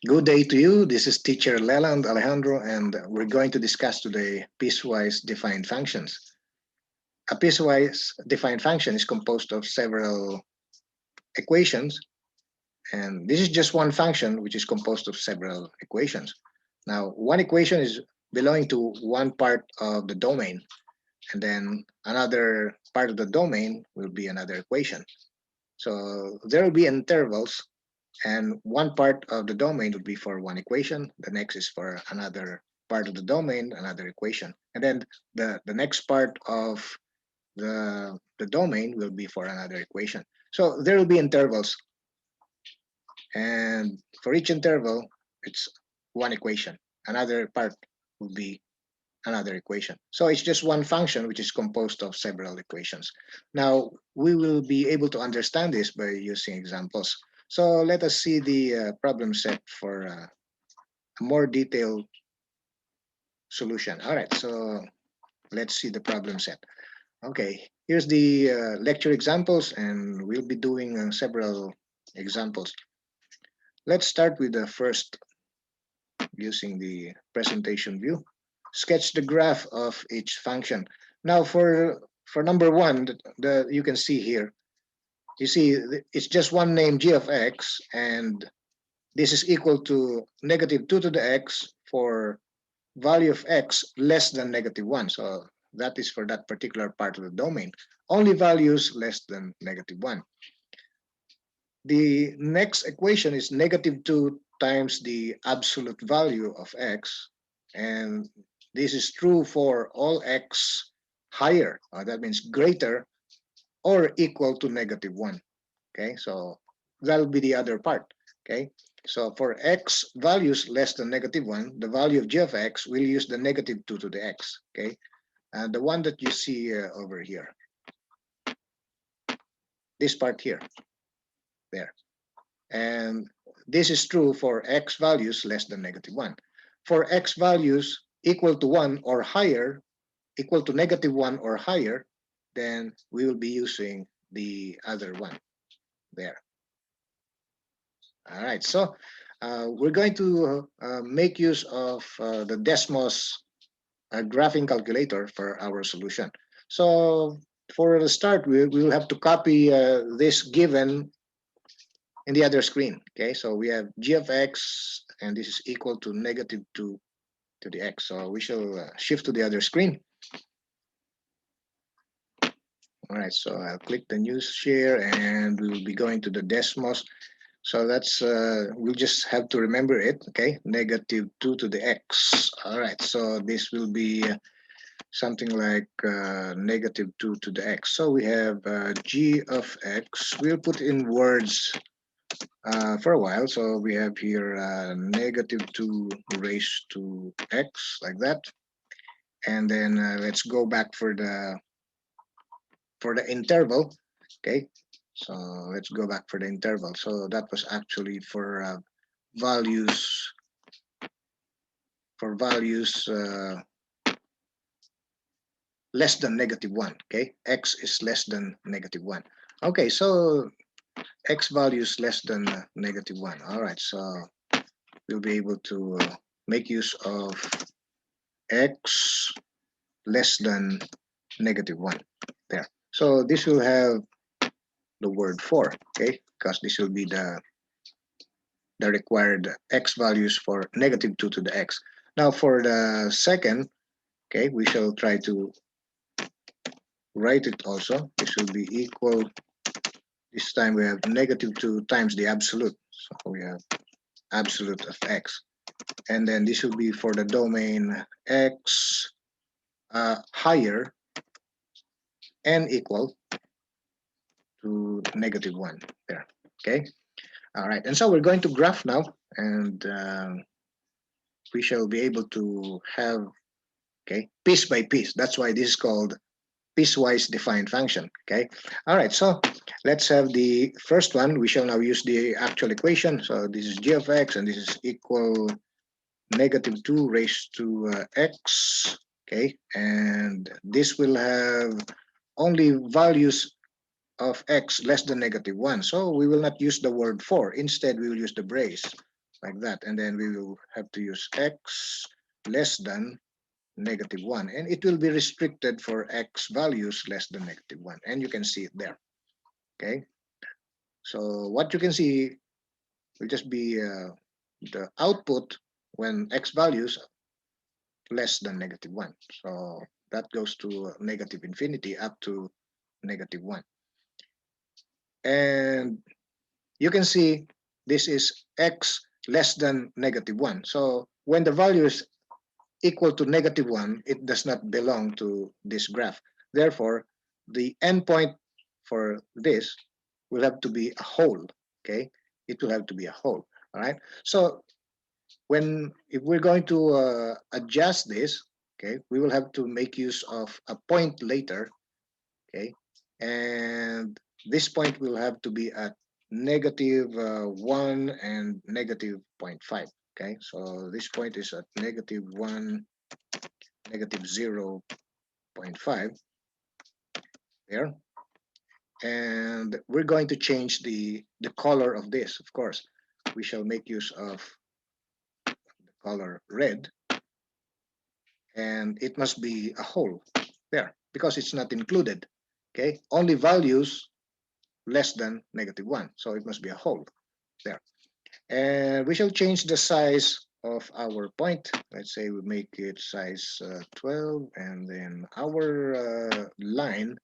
Good day to you. This is teacher Leland, Alejandro, and we're going to discuss today piecewise defined functions. A piecewise defined function is composed of several equations, and this is just one function which is composed of several equations. Now, one equation is belonging to one part of the domain, and then another part of the domain will be another equation. So there will be intervals, and one part of the domain would be for one equation, the next is for another part of the domain, another equation, and then the next part of the domain will be for another equation. So there will be intervals, and for each interval it's one equation, another part will be another equation. So it's just one function which is composed of several equations. Now we will be able to understand this by using examples. So let us see the problem set for a more detailed solution. All right, so let's see the problem set. Okay, here's the lecture examples, and we'll be doing several examples. Let's start with the first using the presentation view. Sketch the graph of each function. Now for number one, you can see here, you see it's just one name g of x, and this is equal to negative 2 to the x for value of x less than negative 1. So that is for that particular part of the domain. Only values less than negative 1. The next equation is negative 2 times the absolute value of x, and this is true for all x higher, that means greater or equal to negative 1. Okay, so that'll be the other part. Okay, so for x values less than negative 1, the value of g of x, will use the negative 2 to the x. Okay, and the one that you see over here, this part here, there. And this is true for x values less than negative 1. For x values equal to 1 or higher, equal to negative 1 or higher, then we will be using the other one there. All right, so we're going to make use of the Desmos graphing calculator for our solution. So for the start, we will have to copy this given in the other screen. Okay, so we have g of x, and this is equal to negative 2 to the x. So we shall shift to the other screen. All right, so I'll click the news share, and we will be going to the Desmos. So that's, we'll just have to remember it, okay? Negative 2 to the x. All right, so this will be something like negative 2 to the x. So we have g of x. We'll put in words for a while. So we have here negative 2 raised to x, like that. And then let's go back for the interval, okay? So let's go back for the interval. So that was actually for values less than negative 1. Okay, x is less than negative 1. Okay, so x values less than negative 1. All right, so we'll be able to make use of x less than negative 1 there. So this will have the word for, okay, because this will be the required x values for negative 2 to the x. Now for the second, okay, we shall try to write it also. This will be equal, this time we have negative 2 times the absolute. So we have absolute of x. And then this will be for the domain x higher and equal to negative 1 there. Okay. All right. And so we're going to graph now, and we shall be able to have, okay, piece by piece. That's why this is called piecewise defined function. Okay. All right. So let's have the first one. We shall now use the actual equation. So this is g of x, and this is equal negative 2 raised to x. Okay. And this will have only values of x less than negative 1. So we will not use the word for. Instead, we will use the brace. like that. And then we will have to use x less than -1, and it will be restricted for x values less than -1, and you can see it there. Okay, so what you can see will just be the output when x values less than -1. So that goes to negative infinity up to -1. And you can see this is x less than -1. So when the value is equal to -1, it does not belong to this graph. Therefore, the endpoint for this will have to be a whole. Okay, it will have to be a whole. All right. So if we're going to adjust this, okay, we will have to make use of a point later. Okay, and this point will have to be at -1 and -0.5. Okay, so this point is at -1, -0.5 there. And we're going to change the color of this. Of course, we shall make use of the color red, and it must be a whole there because it's not included. Okay, only values less than -1, so it must be a whole there. And we shall change the size of our point. Let's say we make it size 12, and then our line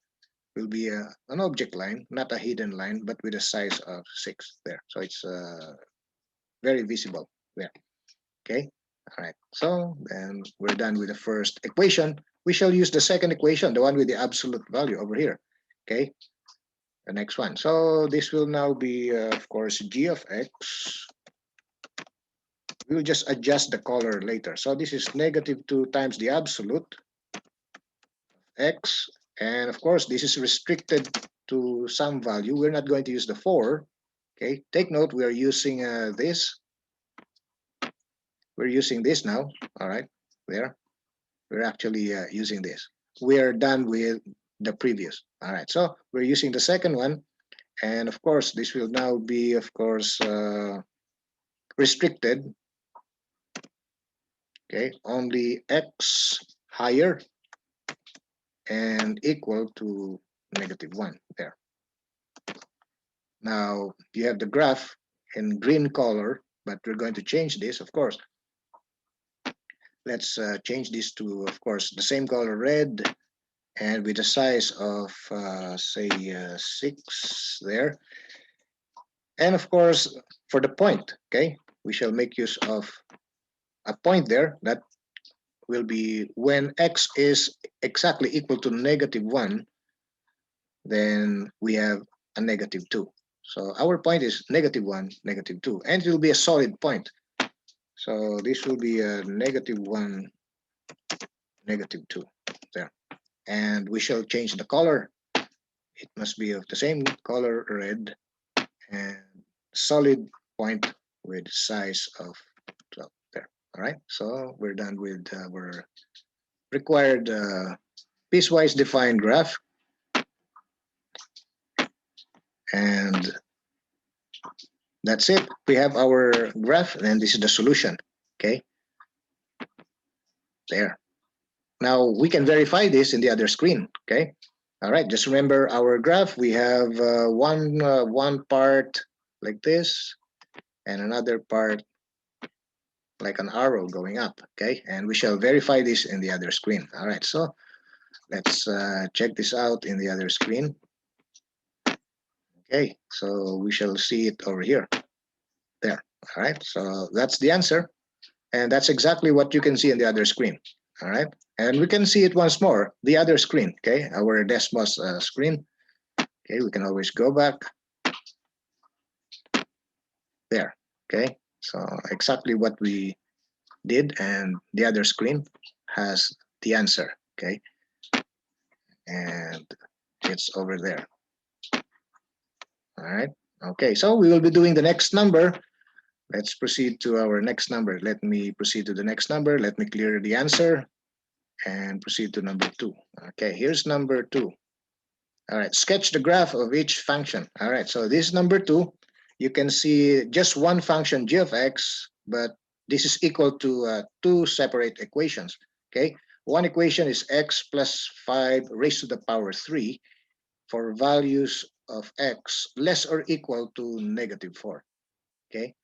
will be an object line, not a hidden line, but with a size of 6 there. So it's very visible there. Okay. All right. So then we're done with the first equation. We shall use the second equation, the one with the absolute value over here. Okay. The next one. So this will now be, of course, g of x. We'll just adjust the color later. So this is -2 times the absolute x. And of course, this is restricted to some value. We're not going to use the 4. Okay. Take note, we are using this. We're using this now. All right. There. We're actually using this. We are done with the previous. All right. So we're using the second one. And of course, this will now be, of course, restricted. Okay. Only x higher and equal to -1 there. Now you have the graph in green color, but we're going to change this, of course. Let's change this to, of course, the same color red, and with a size of say 6 there. And of course, for the point, okay, we shall make use of a point there that will be when x is exactly equal to -1, then we have a -2. So our point is -1, -2, and it will be a solid point. So this will be a -1, -2 there. And we shall change the color. It must be of the same color red and solid point with size of 12 there. All right, so we're done with our required piecewise defined graph. And that's it. We have our graph, and this is the solution. Okay, there. Now we can verify this in the other screen. Okay. All right. Just remember our graph. We have one part like this, and another part like an arrow going up. Okay. And we shall verify this in the other screen. All right. So let's check this out in the other screen. Okay. So we shall see it over here. There. All right. So that's the answer. And that's exactly what you can see in the other screen. All right. And we can see it once more, the other screen, okay, our Desmos screen. Okay, we can always go back. There, okay. So exactly what we did, and the other screen has the answer, okay. And it's over there. All right. Okay, so we will be doing the next number. Let's proceed to our next number. Let me proceed to the next number. Let me clear the answer and proceed to number 2. Okay, here's number 2. All right, sketch the graph of each function. All right, so this number 2 you can see just one function g of x, but this is equal to two separate equations. Okay, one equation is x plus 5 raised to the power 3 for values of x less or equal to -4. Okay,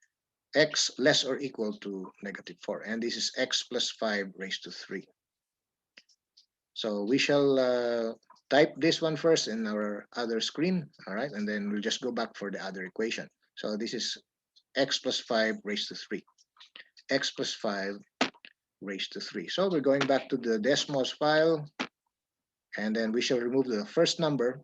x less or equal to -4, and this is x plus 5 raised to 3. So we shall type this one first in our other screen, all right, and then we'll just go back for the other equation. So this is x plus 5 raised to 3, x plus 5 raised to 3. So we're going back to the Desmos file, and then we shall remove the first number.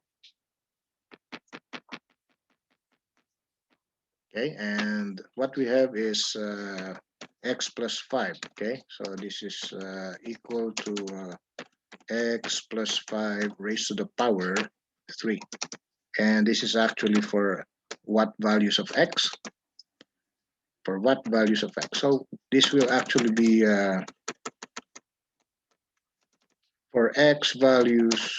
Okay, and what we have is x plus 5. Okay, so this is equal to x plus 5 raised to the power 3. And this is actually for what values of x? For what values of x? So this will actually be for x values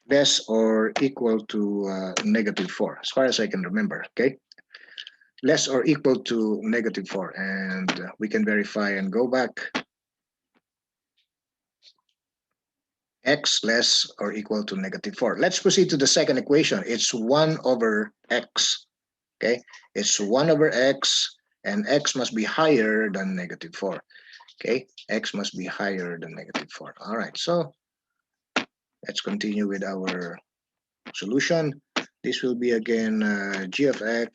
less or equal to -4, as far as I can remember. Okay, less or equal to -4, and we can verify and go back. X less or equal to -4. Let's proceed to the second equation. It's 1 over x. Okay, it's 1 over x, and x must be higher than -4. Okay, x must be higher than -4. All right, so let's continue with our solution. This will be again g of x,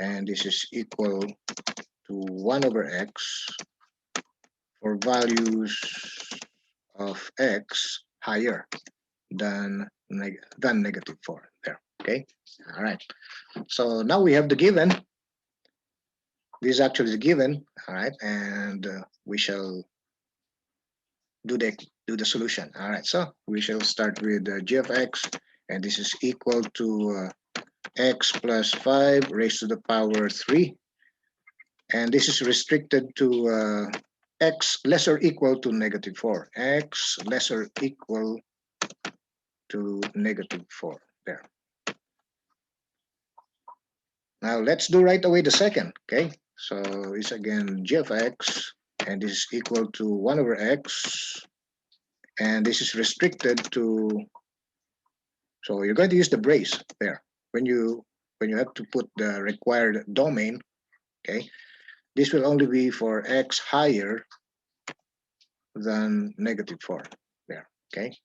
and this is equal to 1 over x for values of x higher than -4. There. Okay. All right. So now we have the given. This is actually the given. All right, and we shall do the solution. All right. So we shall start with g of x, and this is equal to x plus 5 raised to the power 3, and this is restricted to x less or equal to -4. X less or equal to -4. There. Now let's do right away the second. Okay, so it's again g of x, and this is equal to 1 over x, and this is restricted to, so you're going to use the brace there when you have to put the required domain. Okay, this will only be for x higher than -4 there. Okay,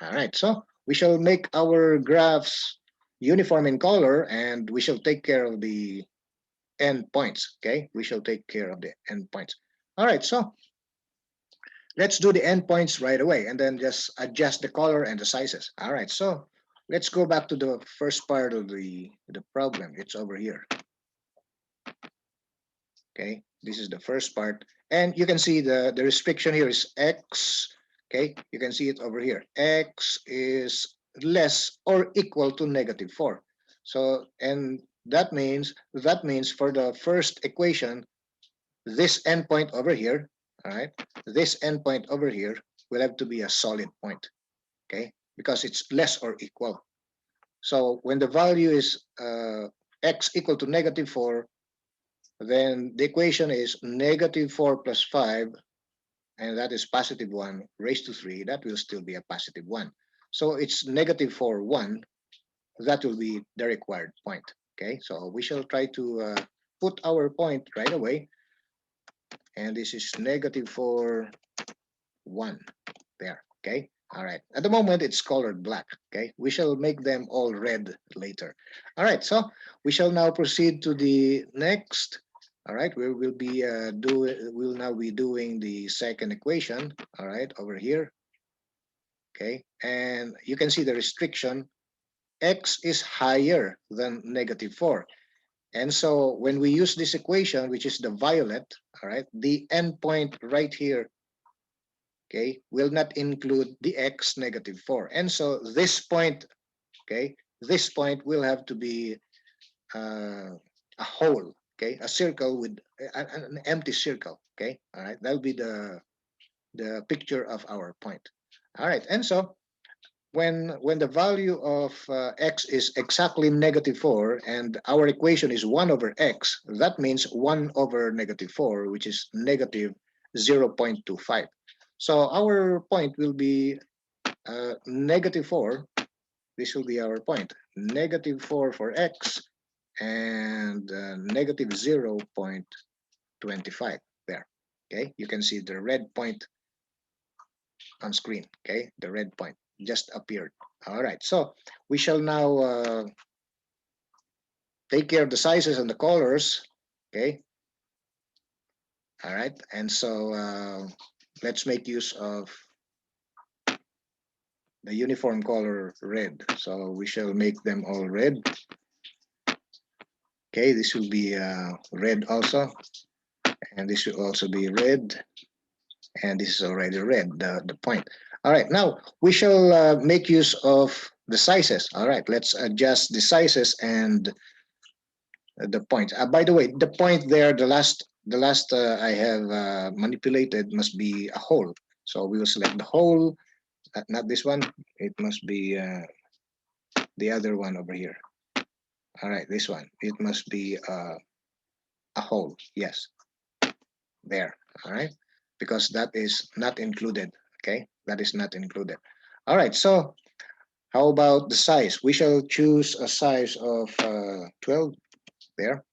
all right, so we shall make our graphs uniform in color, and we shall take care of the endpoints. Okay, we shall take care of the endpoints. All right, so let's do the endpoints right away, and then just adjust the color and the sizes. All right, so let's go back to the first part of the problem. It's over here. Okay, this is the first part, and you can see the restriction here is x. Okay, you can see it over here. X is less or equal to -4. So, and that means for the first equation, this endpoint over here, all right, this endpoint over here will have to be a solid point, okay, because it's less or equal. So when the value is x equal to -4, then the equation is -4 plus 5, and that is +1 raised to 3. That will still be a +1. So it's -4, 1. That will be the required point. Okay, so we shall try to put our point right away. And this is -4, 1 there. Okay, all right. At the moment, it's colored black. Okay, we shall make them all red later. All right, so we shall now proceed to the next. All right, we will be we'll now be doing the second equation. All right, over here. Okay, and you can see the restriction. X is higher than -4. And so when we use this equation, which is the violet, all right, the endpoint right here, okay, will not include the x -4. And so this point, okay, this point will have to be a hole, okay, a circle with an empty circle, okay, all right, that'll be the picture of our point. All right, and so when the value of x is exactly -4 and our equation is 1 over x, that means 1 over -4, which is negative 0.25. So our point will be -4. This will be our point. -4 for x and negative 0.25 there. Okay, you can see the red point on screen. Okay, the red point just appeared. All right, so we shall now take care of the sizes and the colors. Okay, all right, and so let's make use of the uniform color red. So we shall make them all red. Okay, this will be red also, and this will also be red, and this is already red, the point. All right, now we shall make use of the sizes. All right, let's adjust the sizes and the point. By the way, the point there, the last I have manipulated must be a whole. So we will select the whole, not this one. It must be the other one over here. All right, this one. It must be a whole. Yes, there. All right, because that is not included. Okay, that is not included. All right, so how about the size? We shall choose a size of 12 there.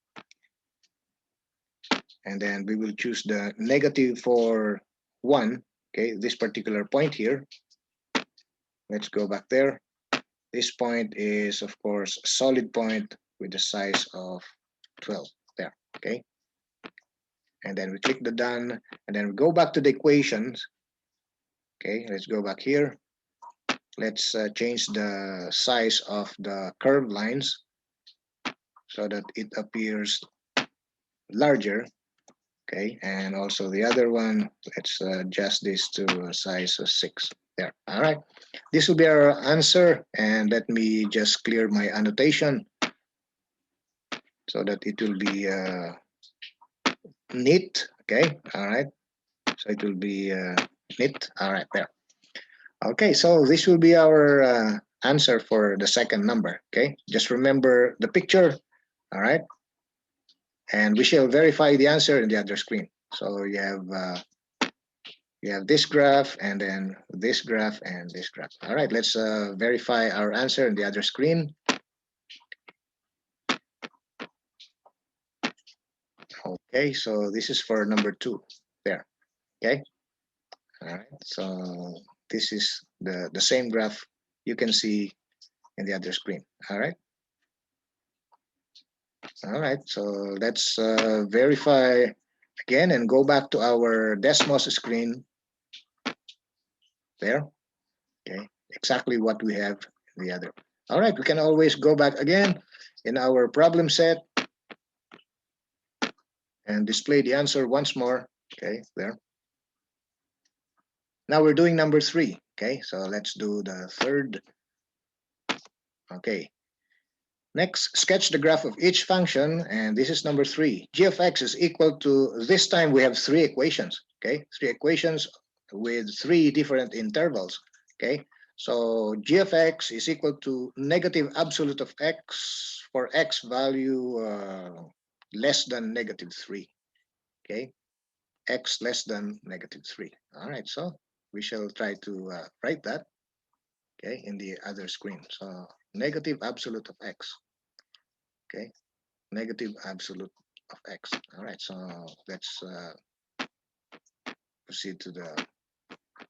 And then we will choose the negative for 1. Okay, this particular point here. Let's go back there. This point is, of course, a solid point with the size of 12 there. Okay, and then we click the done, and then we go back to the equations. Okay, let's go back here. Let's change the size of the curved lines so that it appears larger. Okay, and also the other one, let's adjust this to a size of 6 there. All right, this will be our answer, and let me just clear my annotation so that it will be neat. Okay, all right, so it will be neat. All right, there. Okay, so this will be our answer for the second number. Okay, just remember the picture. All right, and we shall verify the answer in the other screen. So you have this graph, and then this graph, and this graph. All right, let's verify our answer in the other screen. Okay, so this is for number 2 there. Okay, all right, so this is the same graph you can see in the other screen. All right, so let's verify again and go back to our Desmos screen there. Okay, exactly what we have in the other. All right, we can always go back again in our problem set and display the answer once more. Okay, there. Now we're doing number 3. Okay, so let's do the third. Okay, next, sketch the graph of each function, and this is number 3. G of x is equal to, this time we have 3 equations. Okay, 3 equations with 3 different intervals. Okay, so g of x is equal to negative absolute of x for x value less than -3. Okay, x less than -3. All right, so we shall try to write that, okay, in the other screen. So negative absolute of x. Okay, negative absolute of x. All right, so let's proceed to the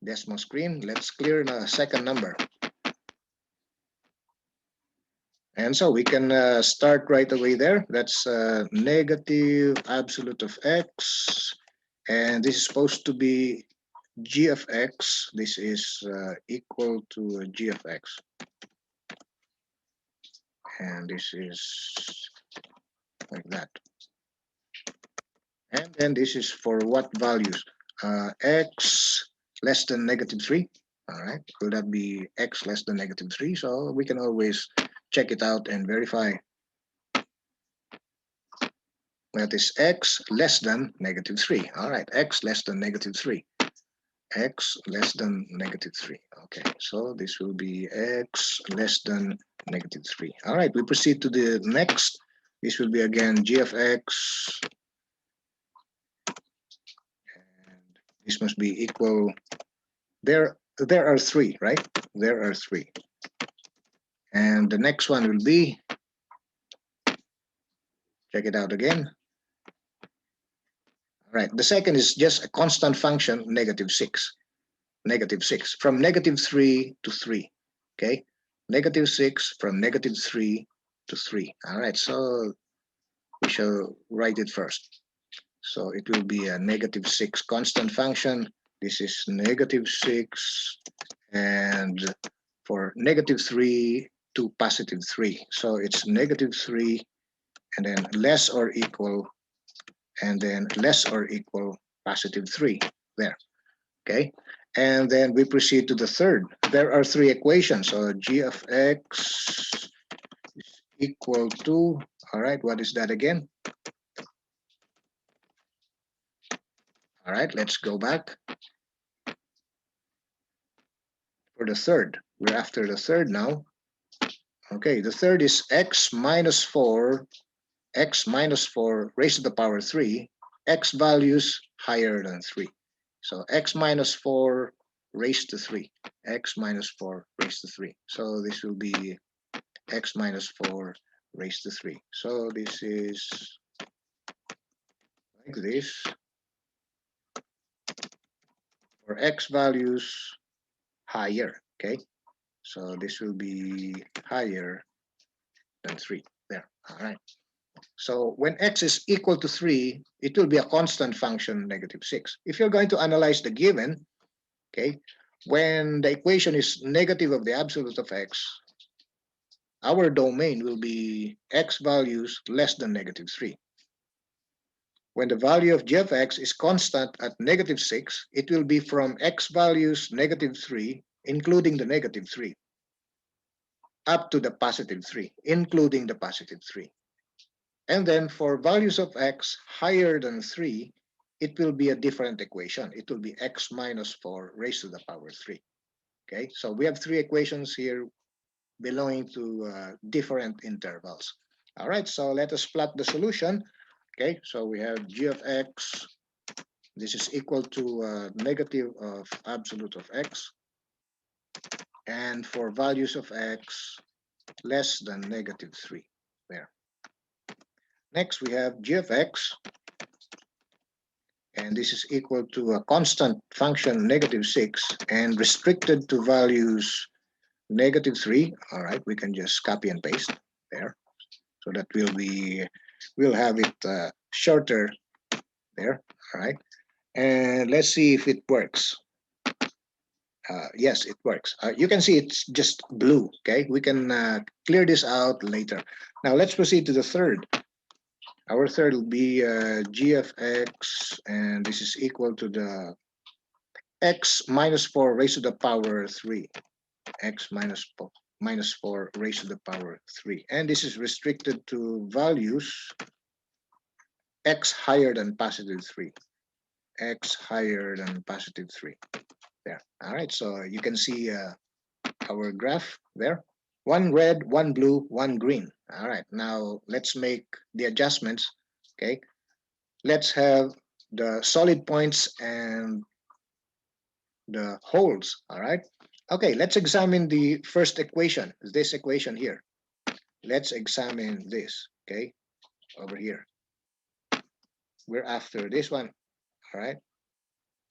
decimal screen. Let's clear the second number. And so we can start right away there. That's negative absolute of x. And this is supposed to be g of x. This is equal to g of x. And this is like that. And then this is for what values? X less than -3. All right, will that be x less than -3? So we can always check it out and verify. That is x less than -3. All right, x less than -3. x less than -3. Okay, so this will be x less than -3. All right, we proceed to the next. This will be again g of x, and this must be equal. There are three, right? There are three. And the next one will be, check it out again. All right, the second is just a constant function, -6. -6 from -3 to 3. Okay, -6 from -3 to 3. All right, so we shall write it first. So it will be a -6 constant function. This is -6, and for -3 to +3. So it's -3, and then less or equal, and then less or equal +3 there. Okay, and then we proceed to the third. There are three equations. So g of x is equal to, all right, what is that again? All right, let's go back for the third. We're after the third now. Okay, the third is x minus 4 raised to the power 3, x values higher than 3. So x minus 4 raised to 3, x minus 4 raised to 3. So this will be x minus 4 raised to 3. So this is like this. For x values higher, okay? So this will be higher than 3 there. All right. So when x is equal to 3, it will be a constant function, -6. If you're going to analyze the given, okay, when the equation is negative of the absolute of x, our domain will be x values less than -3. When the value of g of x is constant at -6, it will be from x values -3, including the -3, up to the +3, including the +3. And then for values of x higher than 3, it will be a different equation. It will be x minus 4 raised to the power 3. Okay, so we have three equations here belonging to different intervals. All right, so let us plot the solution. Okay, so we have g of x. This is equal to negative of absolute of x. And for values of x less than -3 there. Next, we have g of x, and this is equal to a constant function -6 and restricted to values -3. All right, we can just copy and paste there, so that we'll have it shorter there. All right, and let's see if it works. Yes, it works. You can see it's just blue. Okay, we can clear this out later. Now let's proceed to the third. Our third will be g of x, and this is equal to the x minus 4 raised to the power 3. X minus 4 raised to the power 3. And this is restricted to values x higher than +3. X higher than +3. There. All right, so you can see our graph there. One red, one blue, one green. All right, now let's make the adjustments. Okay, let's have the solid points and the holes. All right. Okay, let's examine the first equation, this equation here. Let's examine this, okay, over here. We're after this one. All right.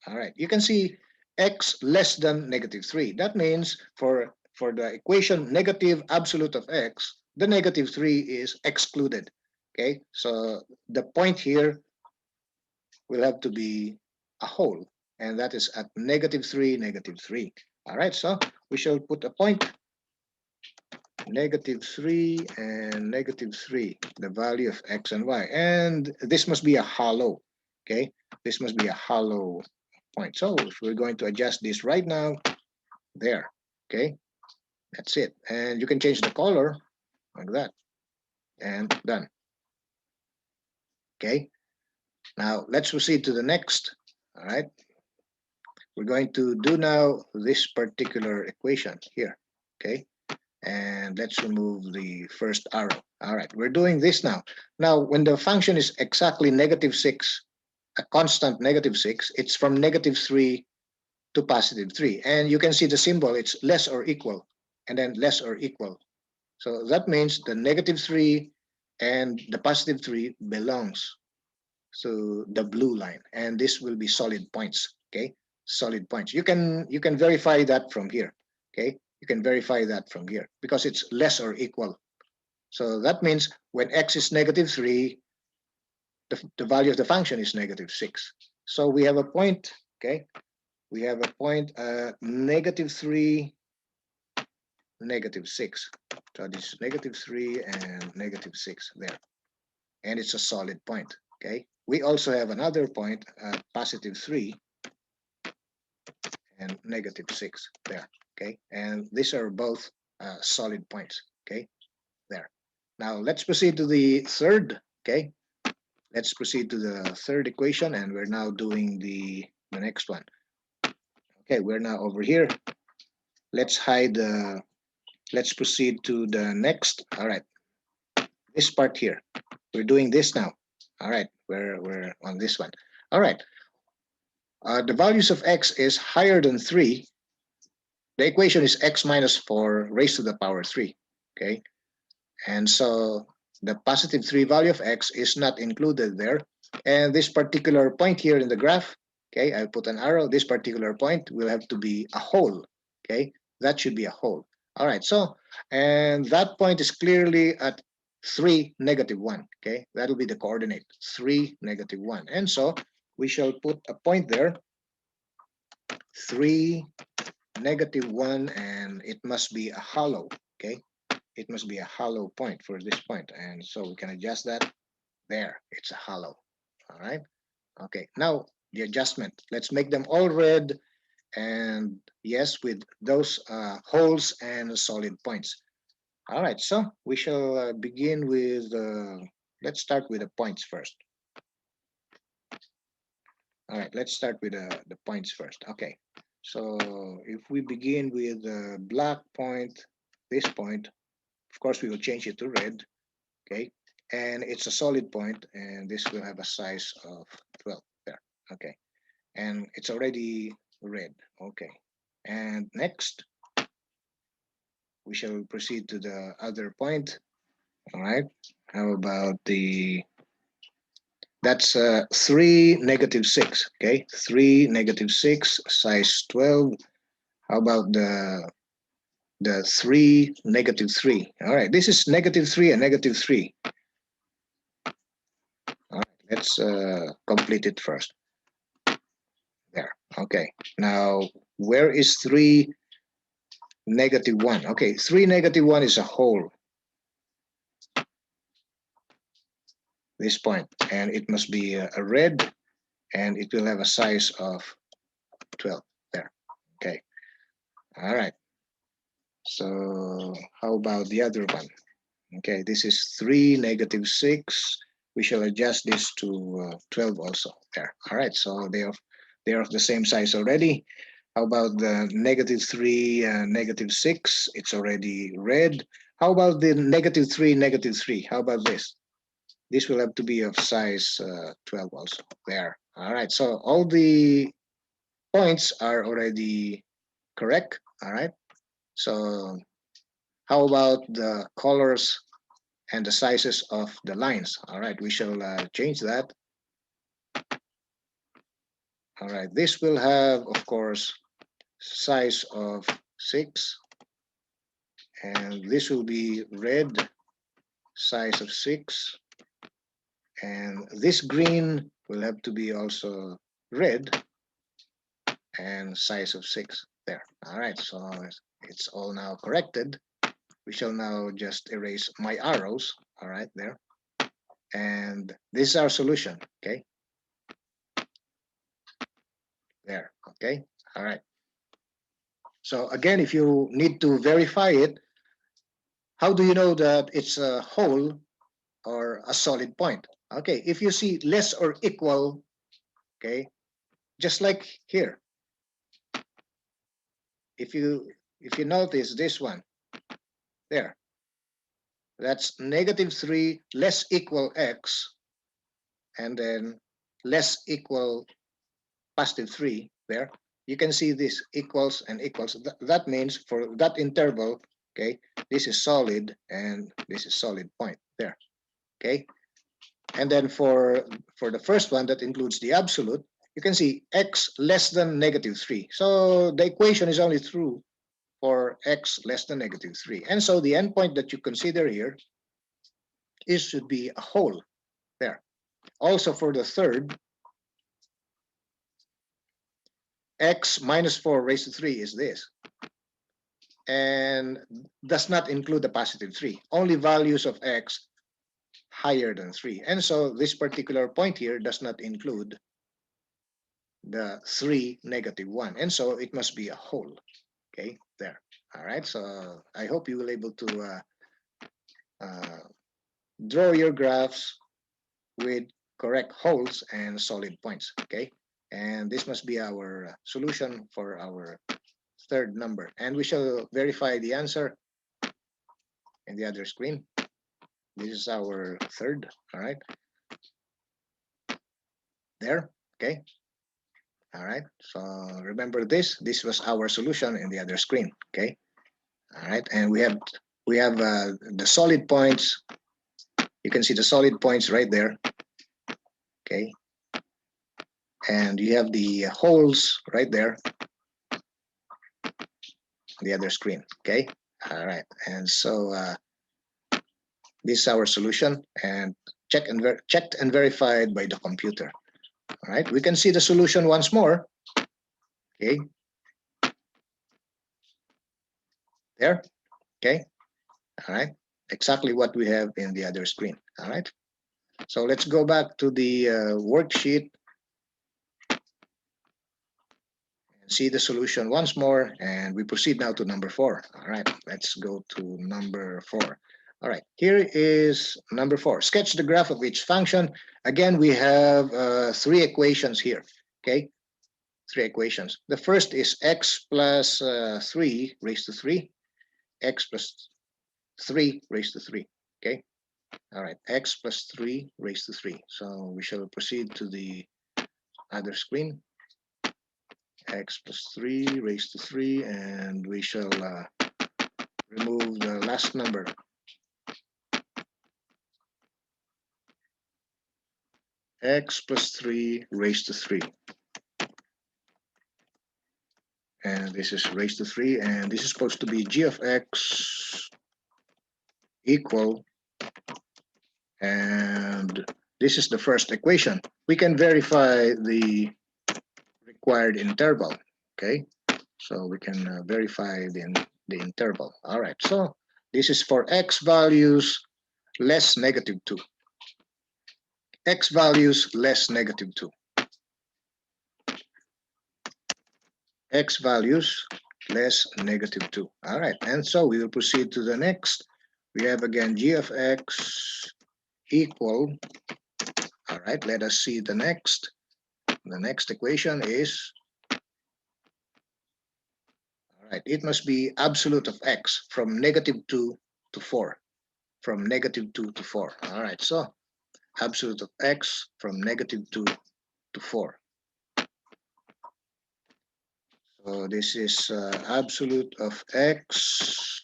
All right, you can see x less than -3. That means for the equation negative absolute of x, the -3 is excluded. Okay, so the point here will have to be a hole, and that is at -3, -3. All right, so we shall put a point, -3 and -3, the value of x and y, and this must be a hollow. Okay, this must be a hollow point. So if we're going to adjust this right now, there, okay, that's it. And you can change the color like that, and done. Okay, now let's proceed to the next. All right, we're going to do now this particular equation here, okay? And let's remove the first arrow. All right, we're doing this now. Now, when the function is exactly -6, a constant -6, it's from -3 to +3. And you can see the symbol, it's less or equal, and then less or equal. So that means the -3 and the +3 belongs to the blue line, and this will be solid points, okay? Solid points. You can verify that from here, okay? You can verify that from here because it's less or equal. So that means when x is -3, the value of the function is -6. So we have a point, okay? We have a point -3, -6. So this is -3 and -6 there. And it's a solid point, okay? We also have another point, +3 and -6 there, okay? And these are both solid points, okay? There. Now let's proceed to the third, okay? Let's proceed to the third equation, and we're now doing the next one. Okay, we're now over here. Let's hide the, let's proceed to the next. All right, this part here. We're doing this now. All right, we're on this one. All right, the values of x is higher than 3. The equation is x minus 4 raised to the power 3, okay? And so the +3 value of x is not included there. And this particular point here in the graph, okay, I put an arrow. This particular point will have to be a hole, okay? That should be a hole. All right, so, and that point is clearly at 3, -1, okay? That'll be the coordinate, 3, -1. And so we shall put a point there, 3, -1, and it must be a hollow, okay? It must be a hollow point for this point. And so we can adjust that. There, it's a hollow. All right. Okay, now the adjustment. Let's make them all red. And yes, with those holes and solid points. All right, so we shall begin with, let's start with the points first. All right, let's start with the points first. Okay, so if we begin with the black point, this point, of course, we will change it to red, okay? And it's a solid point, and this will have a size of 12 there, okay? And it's already red, okay? And next, we shall proceed to the other point, all right? How about that's 3, -6, okay? 3, -6, size 12. How about the 3, -3? All right, this is -3 and -3. All right, let's complete it first. There, okay. Now, where is 3, -1? Okay, 3, -1 is a hole. This point, and it must be a red, and it will have a size of 12 there. Okay, all right. So how about the other one? Okay, this is 3, -6. We shall adjust this to 12 also there. All right, so they're of the same size already. How about the -3, -6? It's already red. How about the -3, -3? How about this? This will have to be of size 12 also there. All right, so all the points are already correct. All right, so how about the colors and the sizes of the lines? All right, we shall change that. All right, this will have, of course, size of 6, and this will be red, size of 6, and this green will have to be also red and size of 6 there. All right, so it's all now corrected. We shall now just erase my arrows. All right, there. And this is our solution, okay? There, okay? All right. So again, if you need to verify it, how do you know that it's a hole or a solid point? Okay, if you see less or equal, okay, just like here, if you notice this one there, that's -3 less equal x, and then less equal +3 there. You can see this equals and equals. That means for that interval, okay, this is solid and this is solid point there, okay. And then for the first one that includes the absolute, you can see x less than -3. So the equation is only true for x less than -3. And so the endpoint that you consider here should be a whole there. Also for the third, x -4 raised to 3 is this, and does not include the +3. Only values of x higher than 3. And so this particular point here does not include the 3, -1. And so it must be a whole, okay, there. All right, so I hope you will able to draw your graphs with correct wholes and solid points, okay? And this must be our solution for our third number. And we shall verify the answer in the other screen. This is our third, all right? There, okay? All right, so remember this was our solution in the other screen, okay? All right, and we have the solid points. You can see the solid points right there, okay? And you have the holes right there on the other screen, okay? All right, and so this is our solution, and checked and verified by the computer. All right, we can see the solution once more, okay? There, okay? All right, exactly what we have in the other screen. All right, so let's go back to the worksheet and see the solution once more, and we proceed now to number 4. All right, let's go to number 4. All right, here is number 4. Sketch the graph of each function. Again, we have 3 equations here, okay? 3 equations. The first is x plus 3 raised to 3, x plus 3 raised to 3, okay? All right, x plus 3 raised to 3. So we shall proceed to the other screen. X plus 3 raised to 3, and we shall remove the last number. X plus 3 raised to 3. And this is raised to 3, and this is supposed to be g of x equal, and this is the first equation. We can verify the required interval, okay? So we can verify the interval. All right, so this is for x values less -2. X values less -2. X values less -2. All right, and so we will proceed to the next. We have again g of x equal. All right, let us see the next. The next equation is, all right, it must be absolute of x from -2 to 4. From -2 to 4. All right, so absolute of x from -2 to 4. So this is absolute of x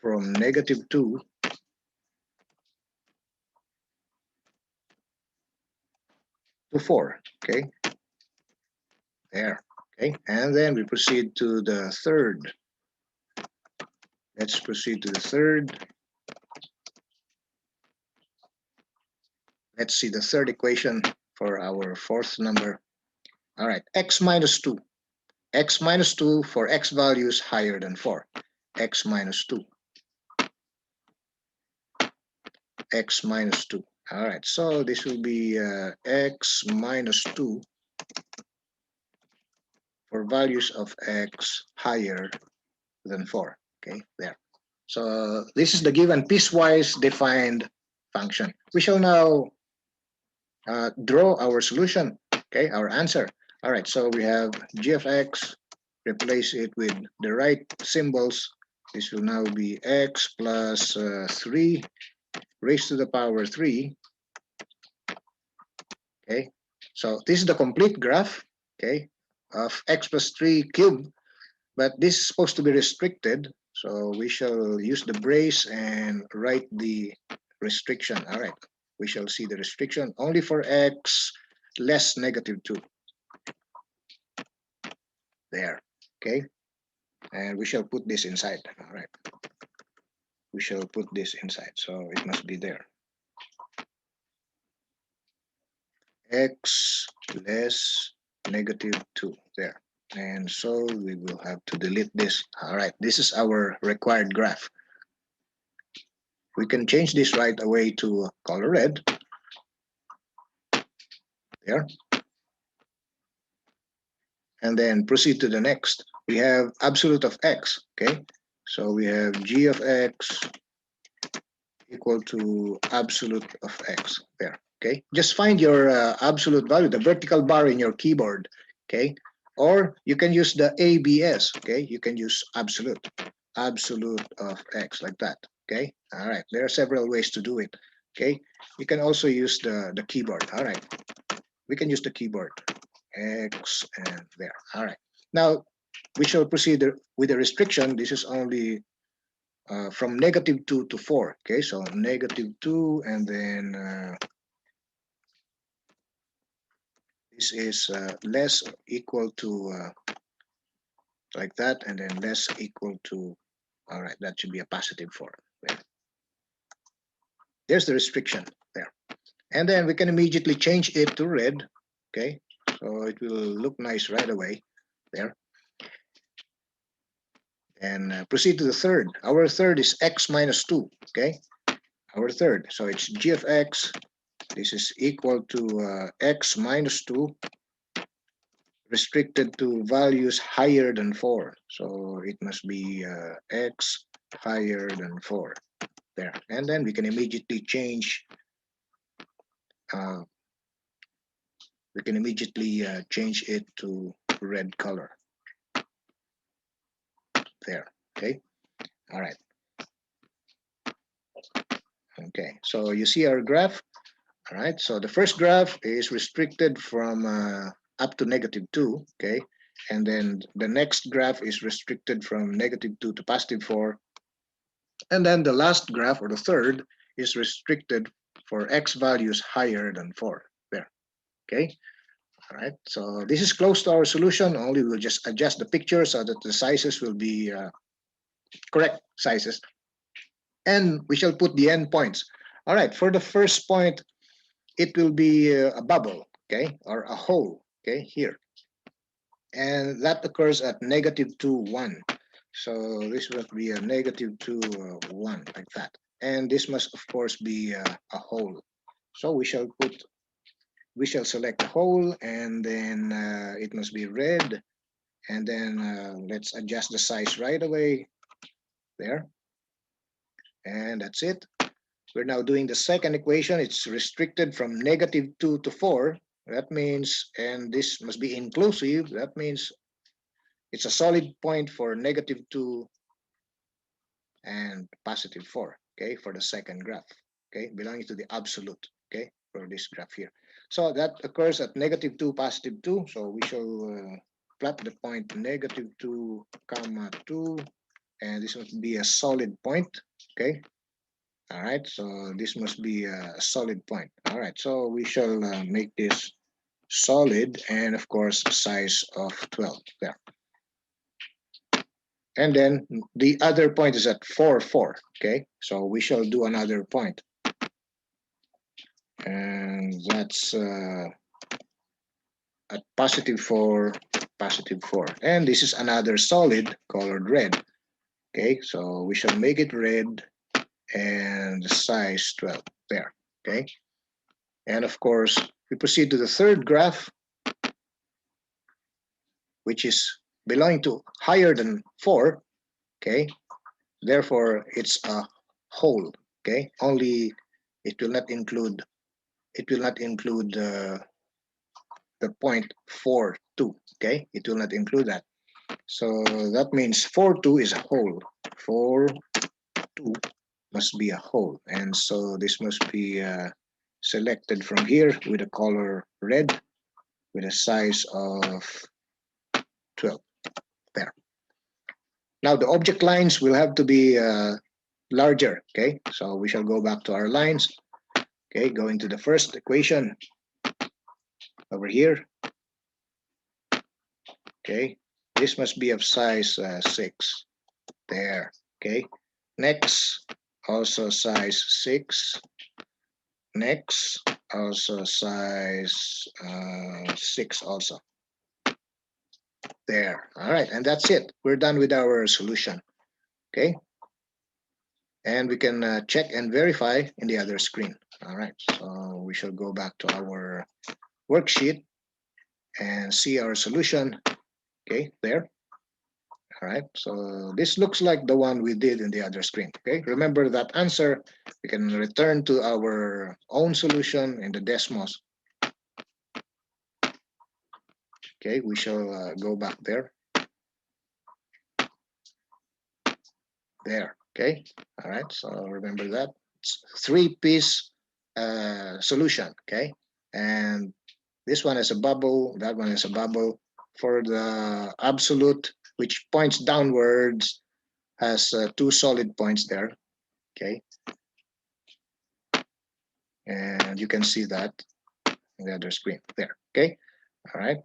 from -2 to 4, okay? There, okay? And then we proceed to the third. Let's proceed to the third. Let's see the third equation for our fourth number. All right, x minus 2. X minus 2 for x values higher than 4. X minus 2. X minus 2. All right, so this will be x minus 2 for values of x higher than 4. Okay, there. So this is the given piecewise defined function. We shall now draw our solution, okay, our answer. All right, so we have g of x replace it with the right symbols. This will now be x plus 3 raised to the power 3. Okay, so this is the complete graph, okay, of x plus 3 cubed, but this is supposed to be restricted. So we shall use the brace and write the restriction. All right, we shall see the restriction only for x less -2. There, okay, and we shall put this inside. All right, we shall put this inside, so it must be there. X less -2 there, and so we will have to delete this. All right, this is our required graph. We can change this right away to color red there, and then proceed to the next. We have absolute of x. Okay, so we have g of x equal to absolute of x there. Okay, just find your absolute value, the vertical bar in your keyboard. Okay, or you can use the ABS. Okay, you can use absolute of x like that. Okay, all right, there are several ways to do it. Okay, you can also use the keyboard. All right, we can use the keyboard x and there. All right, now we shall proceed with the restriction. This is only from -2 to 4. Okay, so -2, and then this is less equal to like that, and then less equal to, all right, that should be a +4. There. There's the restriction there. And then we can immediately change it to red. Okay, so it will look nice right away there. And proceed to the third. Our third is x minus 2. Okay, our third. So it's g of x. This is equal to x minus 2 restricted to values higher than 4. So it must be x higher than 4 there. And then we can immediately change change it to red color there. Okay, all right. Okay, so you see our graph. All right, so the first graph is restricted from up to -2. Okay, and then the next graph is restricted from -2 to +4. And then the last graph, or the third, is restricted for x values higher than 4 there. Okay, all right, so this is close to our solution. Only we'll just adjust the picture so that the sizes will be correct sizes, and we shall put the endpoints. All right, for the first point, it will be a bubble, okay, or a hole, okay, here, and that occurs at -2, 1. So this must be a -2, 1, like that. And this must, of course, be a hole. So we shall select the hole, and then it must be red. And then let's adjust the size right away there. And that's it. We're now doing the second equation. It's restricted from -2 to 4. That means, and this must be inclusive. That means it's a solid point for -2 and +4, okay, for the second graph, okay, belonging to the absolute, okay, for this graph here. So that occurs at -2, +2. So we shall plot the point -2, 2, and this must be a solid point, okay. All right, so this must be a solid point. All right, so we shall make this solid, and of course size of 12 there. And then the other point is at 4, 4. Okay, so we shall do another point. And that's at +4, +4. And this is another solid colored red. Okay, so we shall make it red and the size 12 there. Okay, and of course, we proceed to the third graph, which is belonging to higher than 4. Okay, therefore it's a whole. Okay, only it will not include the point 4, 2. Okay, it will not include that. So that means 4, 2 is a whole. 4, 2 must be a whole. And so this must be selected from here with a color red with a size of 12. There. Now the object lines will have to be larger. Okay, so we shall go back to our lines. Okay, going to the first equation over here. Okay, this must be of size 6. There. Okay, next also size 6. Next also size 6 also. There. All right, and that's it. We're done with our solution. Okay, and we can check and verify in the other screen. All right, so we shall go back to our worksheet and see our solution. Okay, there. All right, so this looks like the one we did in the other screen. Okay, remember that answer. We can return to our own solution in the Desmos. Okay, we shall go back there. There. Okay, all right, so remember that. It's 3-piece solution. Okay, and this one is a bubble, that one is a bubble. For the absolute, which points downwards, has 2 solid points there. Okay, and you can see that in the other screen there. Okay, all right.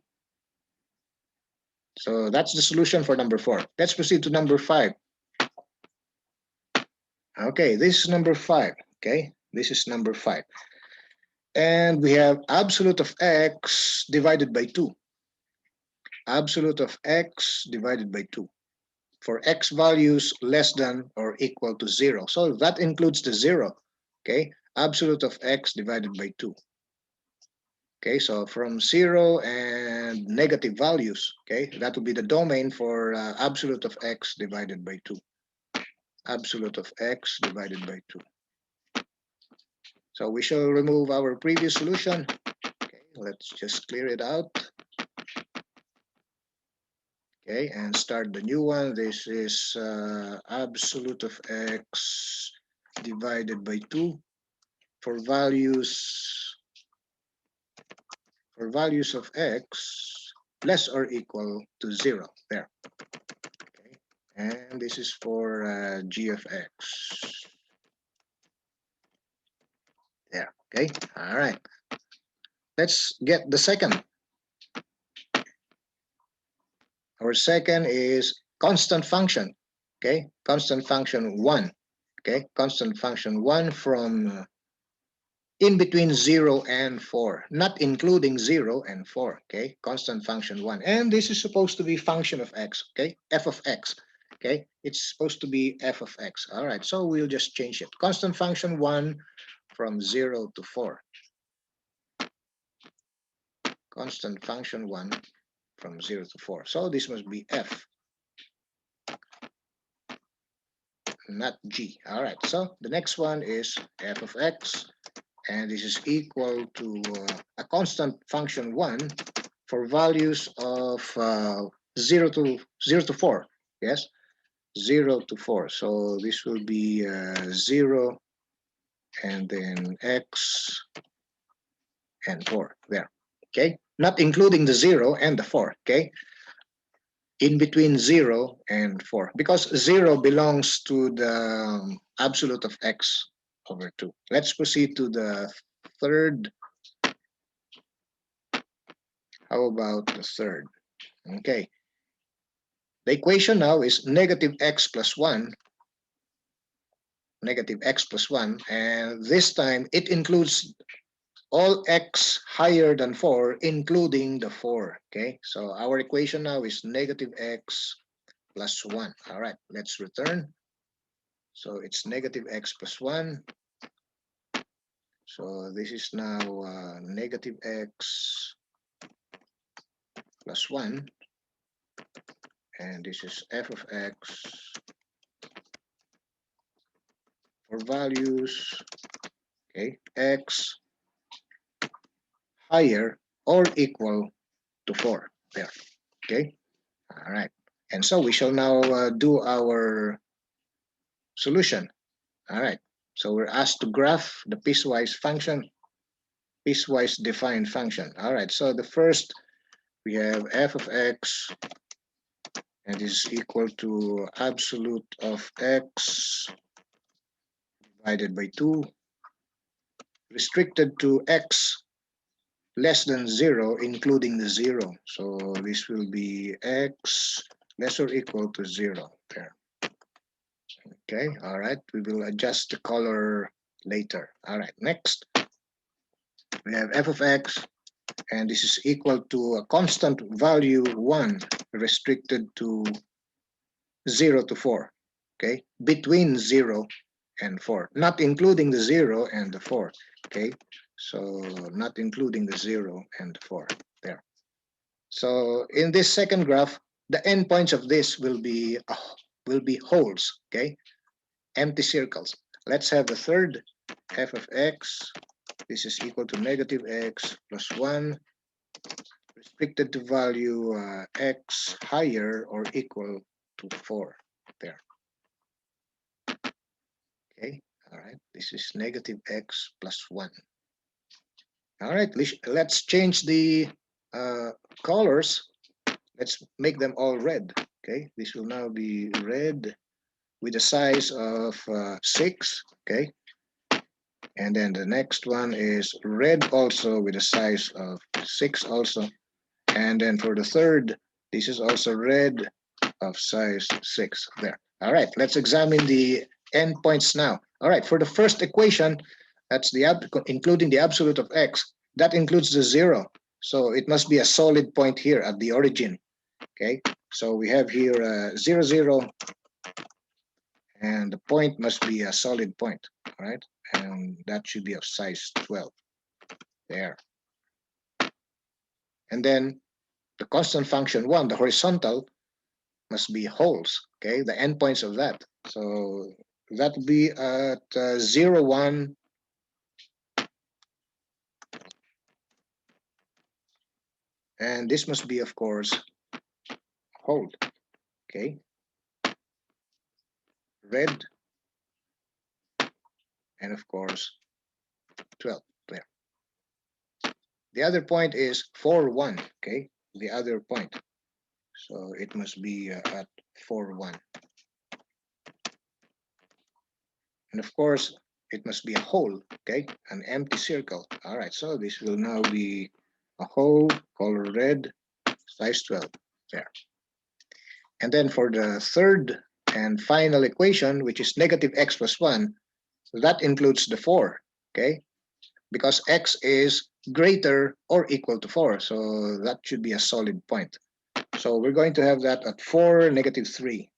So that's the solution for number 4. Let's proceed to number 5. Okay, this is number 5. Okay, this is number 5. And we have absolute of x divided by 2. Absolute of x divided by 2. For x values less than or equal to 0. So that includes the 0. Okay, absolute of x divided by 2. Okay, so from 0 and negative values, okay, that will be the domain for absolute of x divided by 2. Absolute of x divided by 2. So we shall remove our previous solution. Okay, let's just clear it out. Okay, and start the new one. This is absolute of x divided by 2 for values of x less or equal to 0. There. Okay, and this is for g of x. There. Okay. All right. Let's get the second. Our second is constant function. Okay, constant function 1. Okay, constant function 1 from in between 0 and 4, not including 0 and 4. Okay, constant function 1. And this is supposed to be function of x. Okay, f of x. Okay, it's supposed to be f of x. All right, so we'll just change it. Constant function 1 from 0 to 4. Constant function 1 from 0 to 4. So this must be f, not g. All right, so the next one is f of x, and this is equal to a constant function 1 for values of 0 to 4. Yes, 0 to 4. So this will be 0 and then x and 4 there. Okay, not including the 0 and the 4. Okay, in between 0 and 4, because 0 belongs to the absolute of x over 2. Let's proceed to the third. How about the third? Okay, the equation now is negative x plus 1, negative x plus 1, and this time it includes all x higher than 4, including the 4. Okay, so our equation now is negative x plus 1. All right, let's return. So it's negative x plus 1. So this is now negative x plus 1. And this is f of x for values, okay, x higher or equal to 4. There. Okay. All right. And so we shall now do our solution. All right. So we're asked to graph the piecewise function, piecewise defined function. All right. So the first, we have f of x, and is equal to absolute of x divided by 2, restricted to x less than 0, including the 0. So this will be x less or equal to 0 there. Okay, all right. We will adjust the color later. All right, next. We have f of x, and this is equal to a constant value 1 restricted to 0 to 4. Okay, between 0 and 4, not including the 0 and the 4. Okay, so not including the 0 and 4 there. So in this second graph, the endpoints of this will be holes. Okay, empty circles. Let's have the third, f of x. This is equal to negative x plus 1 restricted to value x higher or equal to 4 there. Okay, all right, this is negative x plus 1. All right, let's change the colors. Let's make them all red. Okay, this will now be red with a size of 6. Okay, and then the next one is red also with a size of 6 also. And then for the third, this is also red of size 6 there. All right, let's examine the endpoints now. All right, for the first equation, that's the including the absolute of x, that includes the 0. So it must be a solid point here at the origin. Okay, so we have here 0, 0, and the point must be a solid point. All right, and that should be of size 12 there. And then the constant function 1, the horizontal, must be holes. Okay, the endpoints of that. So that would be at 0, 1, and this must be, of course, hold. Okay, red, and of course 12 there. The other point is 4, 1. Okay, the other point. So it must be at 4, 1. And of course, it must be a hole, okay, an empty circle. All right, so this will now be a hole, color red, size 12 there. And then for the third and final equation, which is negative x plus 1, that includes the 4, okay, because x is greater or equal to 4. So that should be a solid point. So we're going to have that at 4, negative 3.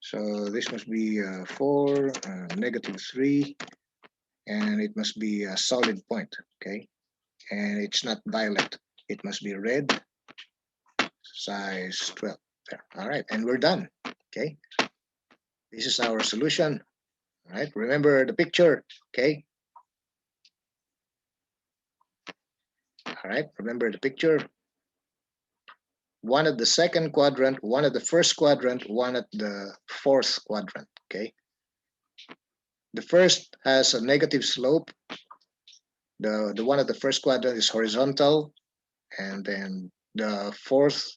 So this must be 4, negative 3, and it must be a solid point, okay? And it's not violet. It must be red, size 12. There. All right, and we're done, okay? This is our solution. All right, remember the picture, okay? All right, remember the picture. One at the second quadrant, one at the first quadrant, one at the fourth quadrant, okay? The first has a negative slope. The one at the first quadrant is horizontal, and then the fourth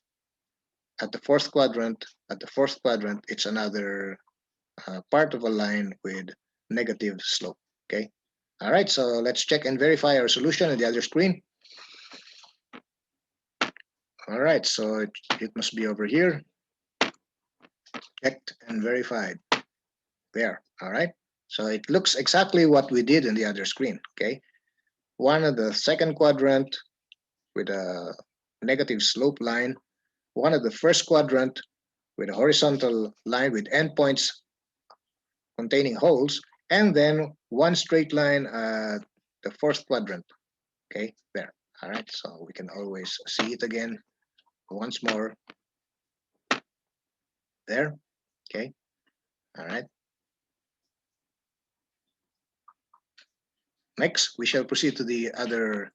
at the fourth quadrant, it's another part of a line with negative slope. Okay. All right. So let's check and verify our solution on the other screen. All right. So it must be over here. Checked and verified. There. All right. So it looks exactly what we did in the other screen. Okay. One of the second quadrant with a negative slope line. One of the first quadrant with a horizontal line with endpoints containing holes, and then one straight line at the fourth quadrant. Okay, there. All right, so we can always see it again once more. There. Okay. All right. Next, we shall proceed to the other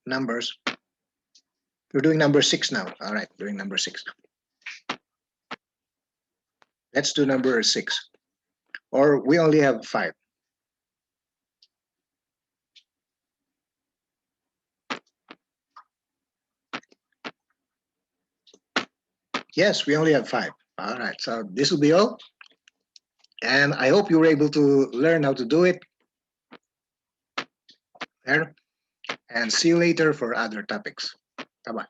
numbers. We're doing number 6 now. All right, doing number 6. Let's do number 6. Or we only have 5. Yes, we only have 5. All right, so this will be all. And I hope you were able to learn how to do it there. And see you later for other topics. Bye-bye.